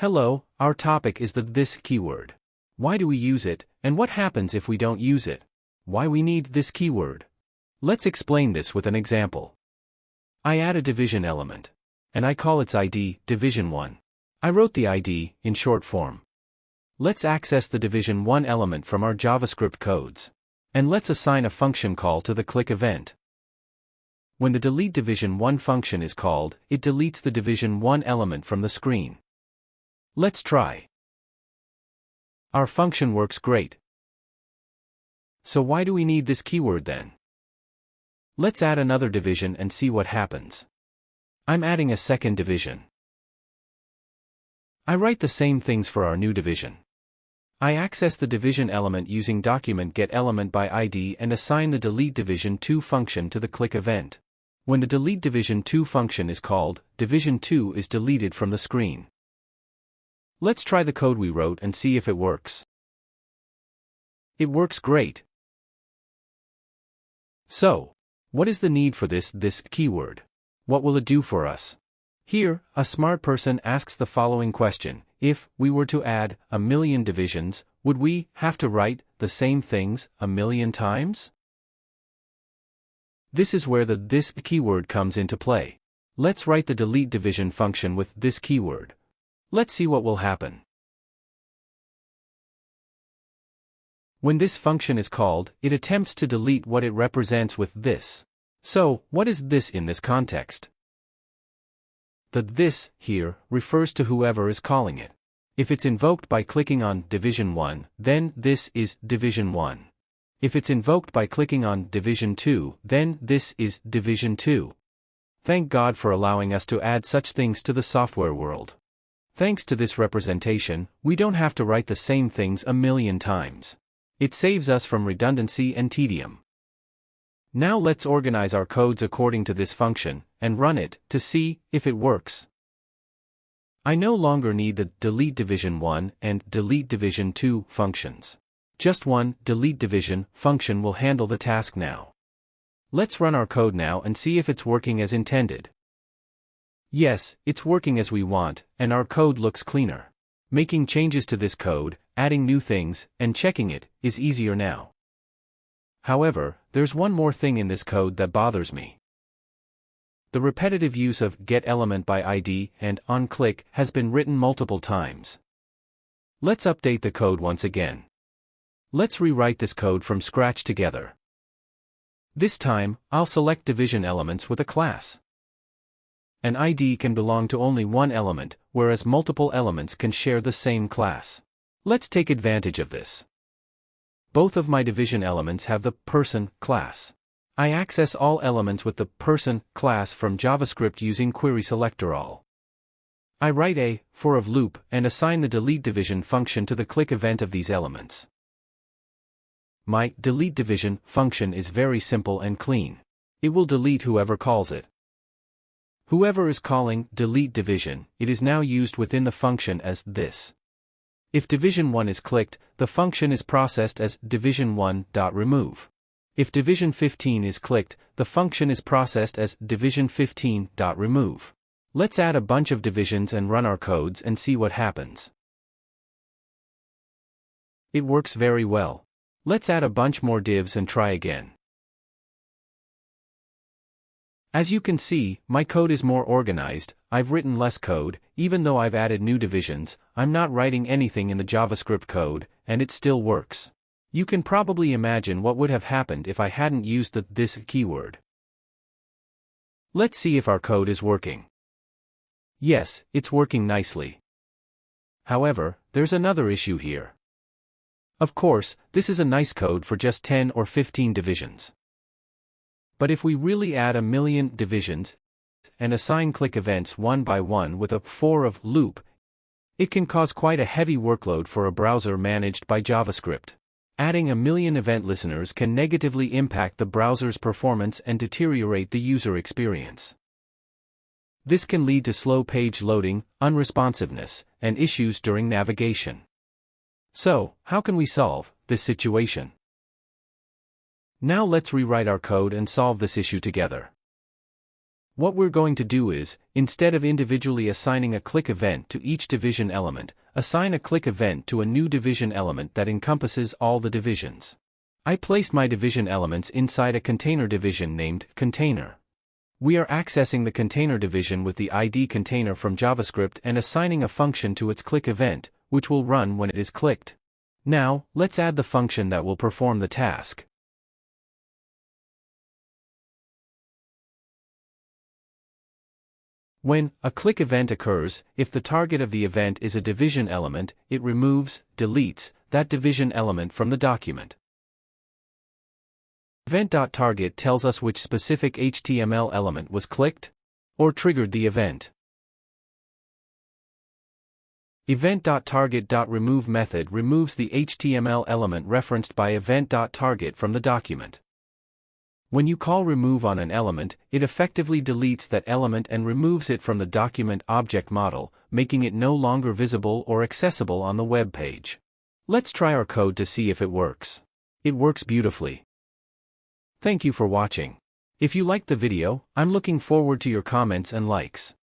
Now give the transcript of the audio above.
Hello, our topic is the this keyword. Why do we use it, and what happens if we don't use it? Why we need this keyword? Let's explain this with an example. I add a division element, and I call its ID division1. I wrote the ID in short form. Let's access the division1 element from our JavaScript codes. And let's assign a function call to the click event. When the delete division1 function is called, it deletes the division1 element from the screen. Let's try. Our function works great. So why do we need this keyword then? Let's add another division and see what happens. I'm adding a second division. I write the same things for our new division. I access the division element using document getElementById and assign the delete division2 function to the click event. When the delete division2 function is called, division2 is deleted from the screen. Let's try the code we wrote and see if it works. It works great. So, what is the need for this keyword? What will it do for us? Here, a smart person asks the following question: if we were to add 1,000,000 divisions, would we have to write the same things 1,000,000 times? This is where the this keyword comes into play. Let's write the delete division function with this keyword. Let's see what will happen. When this function is called, it attempts to delete what it represents with this. So, what is this in this context? The this here refers to whoever is calling it. If it's invoked by clicking on division1, then this is division1. If it's invoked by clicking on division2, then this is division2. Thank God for allowing us to add such things to the software world. Thanks to this representation, we don't have to write the same things 1,000,000 times. It saves us from redundancy and tedium. Now let's organize our codes according to this function, and run it, to see if it works. I no longer need the delete division1 and delete division2 functions. Just one delete division function will handle the task now. Let's run our code now and see if it's working as intended. Yes, it's working as we want, and our code looks cleaner. Making changes to this code, adding new things, and checking it, is easier now. However, there's one more thing in this code that bothers me. The repetitive use of getElementById and onClick has been written multiple times. Let's update the code once again. Let's rewrite this code from scratch together. This time, I'll select division elements with a class. An ID can belong to only one element, whereas multiple elements can share the same class. Let's take advantage of this. Both of my division elements have the person class. I access all elements with the person class from JavaScript using querySelectorAll. I write a for of loop and assign the delete division function to the click event of these elements. My delete division function is very simple and clean. It will delete whoever calls it. Whoever is calling delete division, it is now used within the function as this. If division1 is clicked, the function is processed as division1.remove. If division15 is clicked, the function is processed as division15.remove. Let's add a bunch of divisions and run our codes and see what happens. It works very well. Let's add a bunch more divs and try again. As you can see, my code is more organized. I've written less code. Even though I've added new divisions, I'm not writing anything in the JavaScript code, and it still works. You can probably imagine what would have happened if I hadn't used the this keyword. Let's see if our code is working. Yes, it's working nicely. However, there's another issue here. Of course, this is a nice code for just 10 or 15 divisions. But if we really add 1,000,000 divisions and assign click events one by one with a for of loop, it can cause quite a heavy workload for a browser managed by JavaScript. Adding 1,000,000 event listeners can negatively impact the browser's performance and deteriorate the user experience. This can lead to slow page loading, unresponsiveness, and issues during navigation. So, how can we solve this situation? Now let's rewrite our code and solve this issue together. What we're going to do is, instead of individually assigning a click event to each division element, assign a click event to a new division element that encompasses all the divisions. I placed my division elements inside a container division named container. We are accessing the container division with the ID container from JavaScript and assigning a function to its click event, which will run when it is clicked. Now, let's add the function that will perform the task. When a click event occurs, if the target of the event is a division element, it removes, deletes, that division element from the document. Event.target tells us which specific HTML element was clicked or triggered the event. Event.target.remove method removes the HTML element referenced by event.target from the document. When you call remove on an element, it effectively deletes that element and removes it from the document object model, making it no longer visible or accessible on the web page. Let's try our code to see if it works. It works beautifully. Thank you for watching. If you liked the video, I'm looking forward to your comments and likes.